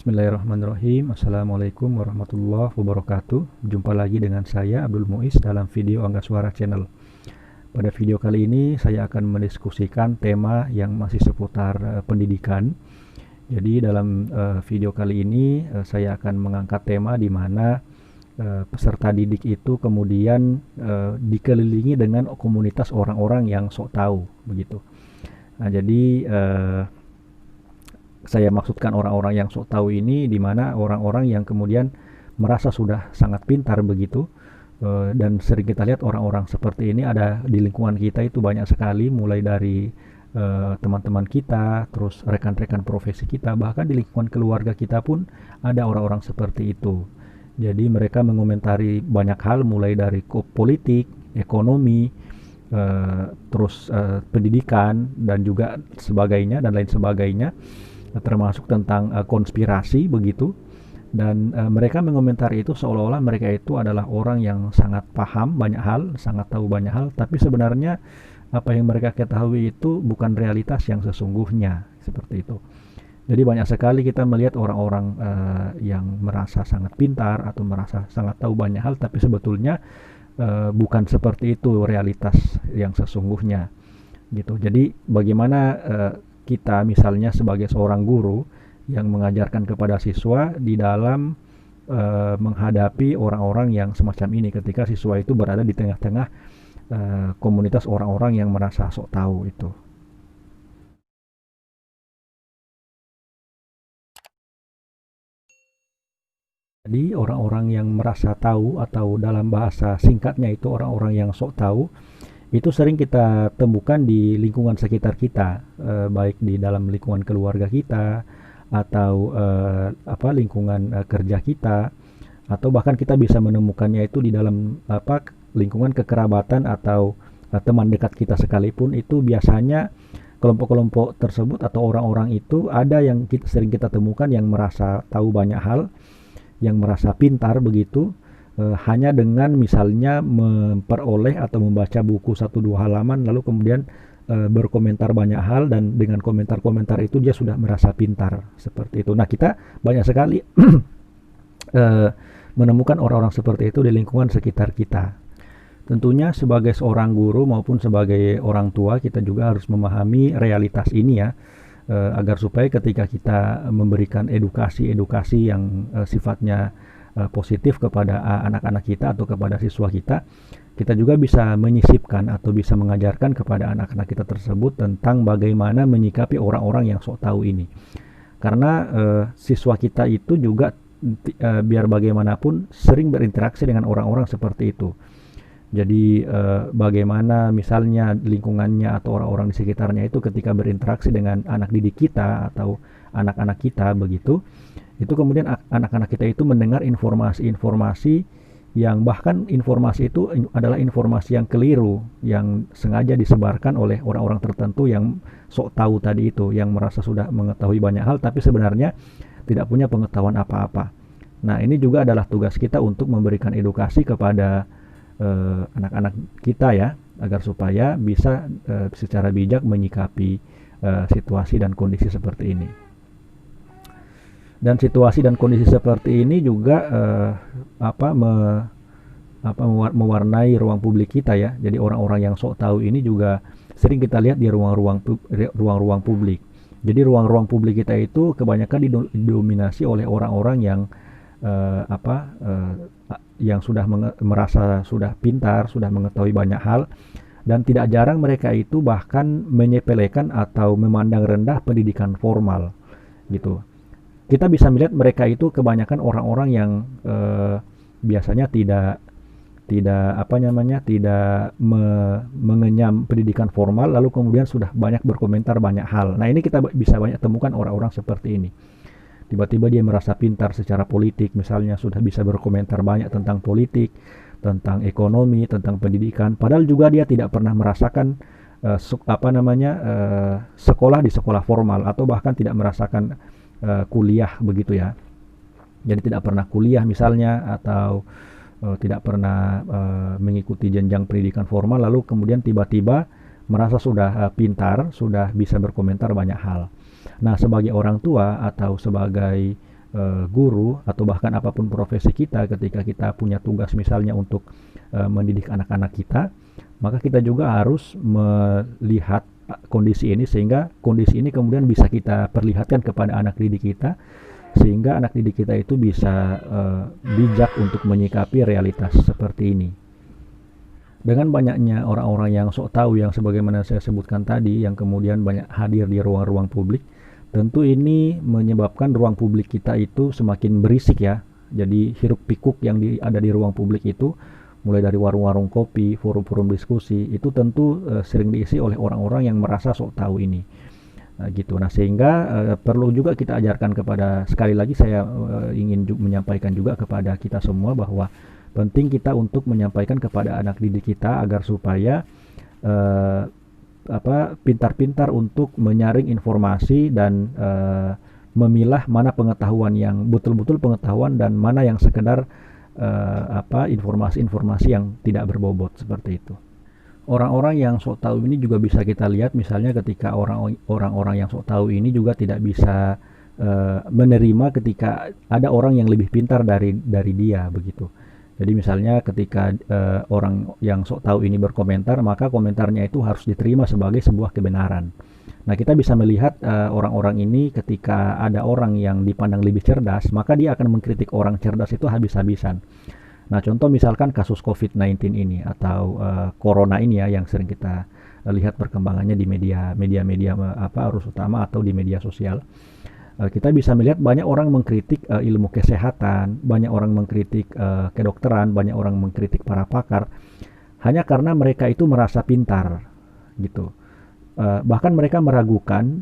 Bismillahirrahmanirrahim. Assalamualaikum warahmatullahi wabarakatuh. Jumpa lagi dengan saya Abdul Muiz dalam video Angga Suara Channel. Pada video kali ini saya akan mendiskusikan tema yang masih seputar pendidikan. Jadi dalam video kali ini saya akan mengangkat tema di mana peserta didik itu kemudian dikelilingi dengan komunitas orang-orang yang sok tahu begitu. Nah, jadi saya maksudkan orang-orang yang sok tahu ini di mana orang-orang yang kemudian merasa sudah sangat pintar begitu, dan sering kita lihat orang-orang seperti ini ada di lingkungan kita itu banyak sekali, mulai dari teman-teman kita, terus rekan-rekan profesi kita, bahkan di lingkungan keluarga kita pun ada orang-orang seperti itu. Jadi mereka mengomentari banyak hal mulai dari politik, ekonomi, terus pendidikan dan juga sebagainya dan lain sebagainya, termasuk tentang konspirasi begitu. Dan mereka mengomentari itu seolah-olah mereka itu adalah orang yang sangat paham banyak hal, sangat tahu banyak hal, tapi sebenarnya apa yang mereka ketahui itu bukan realitas yang sesungguhnya, seperti itu. Jadi banyak sekali kita melihat orang-orang yang merasa sangat pintar atau merasa sangat tahu banyak hal, tapi sebetulnya bukan seperti itu realitas yang sesungguhnya gitu. Jadi bagaimana kita misalnya sebagai seorang guru yang mengajarkan kepada siswa di dalam menghadapi orang-orang yang semacam ini, ketika siswa itu berada di tengah-tengah komunitas orang-orang yang merasa sok tahu itu. Jadi orang-orang yang merasa tahu, atau dalam bahasa singkatnya itu orang-orang yang sok tahu, itu sering kita temukan di lingkungan sekitar kita, baik di dalam lingkungan keluarga kita atau lingkungan kerja kita, atau bahkan kita bisa menemukannya itu di dalam lingkungan kekerabatan atau teman dekat kita sekalipun. Itu biasanya kelompok-kelompok tersebut atau orang-orang itu ada yang sering kita temukan yang merasa tahu banyak hal, yang merasa pintar begitu, hanya dengan misalnya memperoleh atau membaca buku 1-2 halaman lalu kemudian berkomentar banyak hal, dan dengan komentar-komentar itu dia sudah merasa pintar, seperti itu. Nah, kita banyak sekali menemukan orang-orang seperti itu di lingkungan sekitar kita. Tentunya sebagai seorang guru maupun sebagai orang tua kita juga harus memahami realitas ini ya, agar supaya ketika kita memberikan edukasi yang sifatnya positif kepada anak-anak kita atau kepada siswa kita, kita juga bisa menyisipkan atau bisa mengajarkan kepada anak-anak kita tersebut tentang bagaimana menyikapi orang-orang yang sok tahu ini. Karena siswa kita itu juga biar bagaimanapun sering berinteraksi dengan orang-orang seperti itu. Jadi bagaimana misalnya lingkungannya atau orang-orang di sekitarnya itu ketika berinteraksi dengan anak didik kita atau anak-anak kita begitu, itu kemudian anak-anak kita itu mendengar informasi-informasi yang bahkan informasi itu adalah informasi yang keliru, yang sengaja disebarkan oleh orang-orang tertentu yang sok tahu tadi itu, yang merasa sudah mengetahui banyak hal tapi sebenarnya tidak punya pengetahuan apa-apa. Nah, ini juga adalah tugas kita untuk memberikan edukasi kepada anak-anak kita ya, agar supaya bisa secara bijak menyikapi situasi dan kondisi seperti ini. Dan situasi dan kondisi seperti ini juga mewarnai ruang publik kita ya. Jadi orang-orang yang sok tahu ini juga sering kita lihat di ruang-ruang publik. Jadi ruang-ruang publik kita itu kebanyakan didominasi oleh orang-orang yang yang sudah merasa sudah pintar, sudah mengetahui banyak hal, dan tidak jarang mereka itu bahkan menyepelekan atau memandang rendah pendidikan formal gitu. Kita bisa melihat mereka itu kebanyakan orang-orang yang biasanya tidak mengenyam pendidikan formal, lalu kemudian sudah banyak berkomentar banyak hal. Nah, ini kita bisa banyak temukan orang-orang seperti ini. Tiba-tiba dia merasa pintar secara politik, misalnya sudah bisa berkomentar banyak tentang politik, tentang ekonomi, tentang pendidikan, padahal juga dia tidak pernah merasakan sekolah di sekolah formal, atau bahkan tidak merasakan kuliah begitu ya. Jadi tidak pernah kuliah misalnya, atau tidak pernah mengikuti jenjang pendidikan formal, lalu kemudian tiba-tiba merasa sudah pintar, sudah bisa berkomentar banyak hal. Nah, sebagai orang tua atau sebagai guru atau bahkan apapun profesi kita, ketika kita punya tugas misalnya untuk mendidik anak-anak kita, maka kita juga harus melihat kondisi ini, sehingga kondisi ini kemudian bisa kita perlihatkan kepada anak didik kita, sehingga anak didik kita itu bisa bijak untuk menyikapi realitas seperti ini. Dengan banyaknya orang-orang yang sok tahu yang sebagaimana saya sebutkan tadi, yang kemudian banyak hadir di ruang-ruang publik, tentu ini menyebabkan ruang publik kita itu semakin berisik ya. Jadi hiruk pikuk yang ada di ruang publik itu, mulai dari warung-warung kopi, forum-forum diskusi, itu tentu sering diisi oleh orang-orang yang merasa sok tahu ini. Gitu. Nah, sehingga perlu juga kita ajarkan kepada, sekali lagi saya ingin menyampaikan juga kepada kita semua bahwa penting kita untuk menyampaikan kepada anak didik kita agar supaya pintar-pintar untuk menyaring informasi dan memilah mana pengetahuan yang betul-betul pengetahuan dan mana yang sekedar informasi-informasi yang tidak berbobot, seperti itu. Orang-orang yang sok tahu ini juga bisa kita lihat misalnya ketika orang-orang yang sok tahu ini juga tidak bisa menerima ketika ada orang yang lebih pintar dari dia, begitu. Jadi misalnya ketika orang yang sok tahu ini berkomentar, maka komentarnya itu harus diterima sebagai sebuah kebenaran. Nah, kita bisa melihat orang-orang ini ketika ada orang yang dipandang lebih cerdas, maka dia akan mengkritik orang cerdas itu habis-habisan. Nah, contoh misalkan kasus COVID-19 ini atau corona ini ya, yang sering kita lihat perkembangannya di media arus utama atau di media sosial. Kita bisa melihat banyak orang mengkritik ilmu kesehatan, banyak orang mengkritik kedokteran, banyak orang mengkritik para pakar, hanya karena mereka itu merasa pintar, gitu. Bahkan mereka meragukan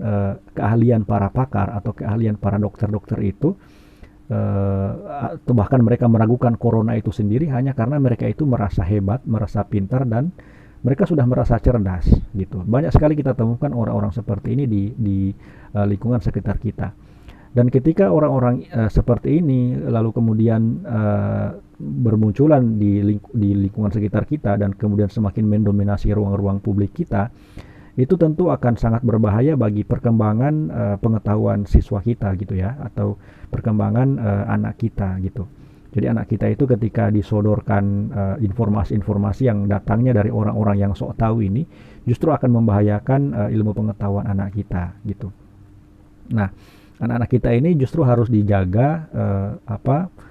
keahlian para pakar atau keahlian para dokter-dokter itu, atau bahkan mereka meragukan corona itu sendiri hanya karena mereka itu merasa hebat, merasa pintar, dan mereka sudah merasa cerdas, gitu. Banyak sekali kita temukan orang-orang seperti ini di lingkungan sekitar kita. Dan ketika orang-orang seperti ini lalu kemudian bermunculan di lingkungan sekitar kita dan kemudian semakin mendominasi ruang-ruang publik kita, itu tentu akan sangat berbahaya bagi perkembangan pengetahuan siswa kita, gitu ya, atau perkembangan anak kita, gitu. Jadi anak kita itu ketika disodorkan informasi-informasi yang datangnya dari orang-orang yang sok tahu ini, justru akan membahayakan ilmu pengetahuan anak kita, gitu. Nah, anak-anak kita ini justru harus dijaga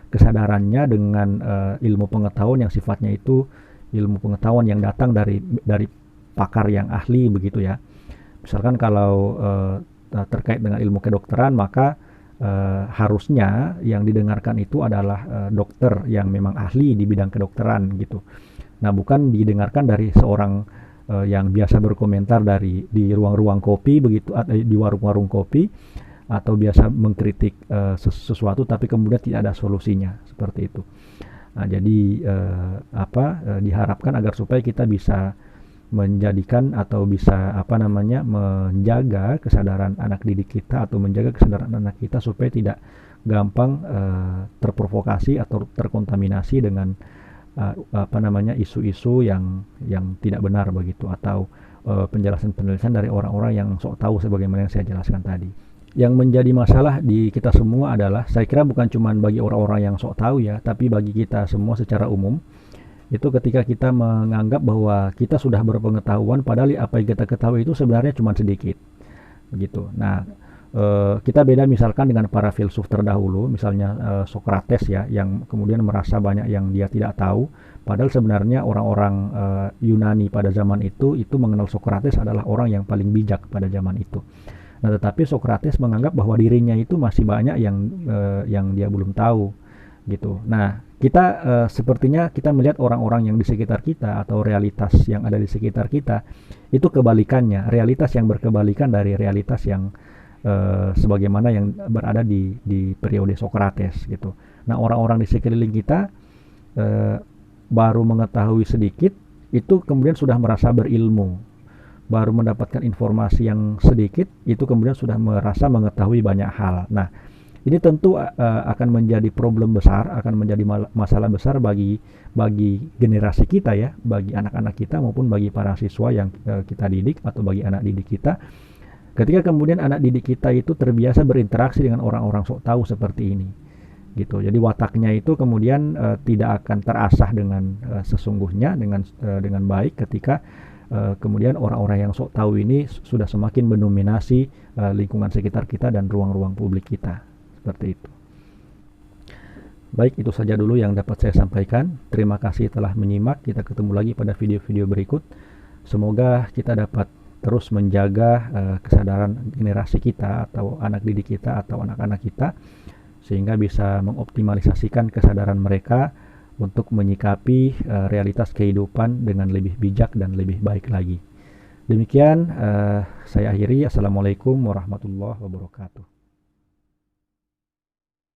kesadarannya dengan ilmu pengetahuan yang sifatnya itu ilmu pengetahuan yang datang dari pakar yang ahli, begitu ya. Misalkan kalau terkait dengan ilmu kedokteran, maka harusnya yang didengarkan itu adalah dokter yang memang ahli di bidang kedokteran, gitu. Nah, bukan didengarkan dari seorang yang biasa berkomentar di ruang-ruang kopi, begitu, di warung-warung kopi, atau biasa mengkritik sesuatu tapi kemudian tidak ada solusinya, seperti itu. Nah, jadi diharapkan agar supaya kita bisa menjadikan atau bisa menjaga kesadaran anak didik kita atau menjaga kesadaran anak kita supaya tidak gampang terprovokasi atau terkontaminasi dengan isu-isu yang tidak benar, begitu, atau penjelasan-penjelasan dari orang-orang yang sok tahu sebagaimana yang saya jelaskan tadi. Yang menjadi masalah di kita semua adalah, saya kira bukan cuma bagi orang-orang yang sok tahu ya, tapi bagi kita semua secara umum, itu ketika kita menganggap bahwa kita sudah berpengetahuan padahal apa yang kita ketahui itu sebenarnya cuma sedikit, begitu. Nah, kita beda misalkan dengan para filsuf terdahulu, misalnya Socrates ya, yang kemudian merasa banyak yang dia tidak tahu, padahal sebenarnya orang-orang Yunani pada zaman itu mengenal Socrates adalah orang yang paling bijak pada zaman itu. Nah, tetapi Socrates menganggap bahwa dirinya itu masih banyak yang dia belum tahu, gitu. Nah, kita sepertinya kita melihat orang-orang yang di sekitar kita atau realitas yang ada di sekitar kita itu kebalikannya, realitas yang berkebalikan dari realitas yang sebagaimana yang berada di periode Socrates, gitu. Nah, orang-orang di sekeliling kita baru mengetahui sedikit, itu kemudian sudah merasa berilmu. Baru mendapatkan informasi yang sedikit, itu kemudian sudah merasa mengetahui banyak hal. Nah, ini tentu akan menjadi problem besar, akan menjadi masalah besar bagi generasi kita ya, bagi anak-anak kita maupun bagi para siswa yang kita didik atau bagi anak didik kita. Ketika kemudian anak didik kita itu terbiasa berinteraksi dengan orang-orang sok tahu seperti ini, gitu. Jadi wataknya itu kemudian tidak akan terasah dengan sesungguhnya dengan baik ketika kemudian orang-orang yang sok tahu ini sudah semakin mendominasi lingkungan sekitar kita dan ruang-ruang publik kita. Seperti itu. Baik, itu saja dulu yang dapat saya sampaikan. Terima kasih telah menyimak. Kita ketemu lagi pada video-video berikut. Semoga kita dapat terus menjaga kesadaran generasi kita atau anak didik kita atau anak-anak kita, sehingga bisa mengoptimalisasikan kesadaran mereka untuk menyikapi realitas kehidupan dengan lebih bijak dan lebih baik lagi. Demikian saya akhiri. Assalamualaikum warahmatullahi wabarakatuh.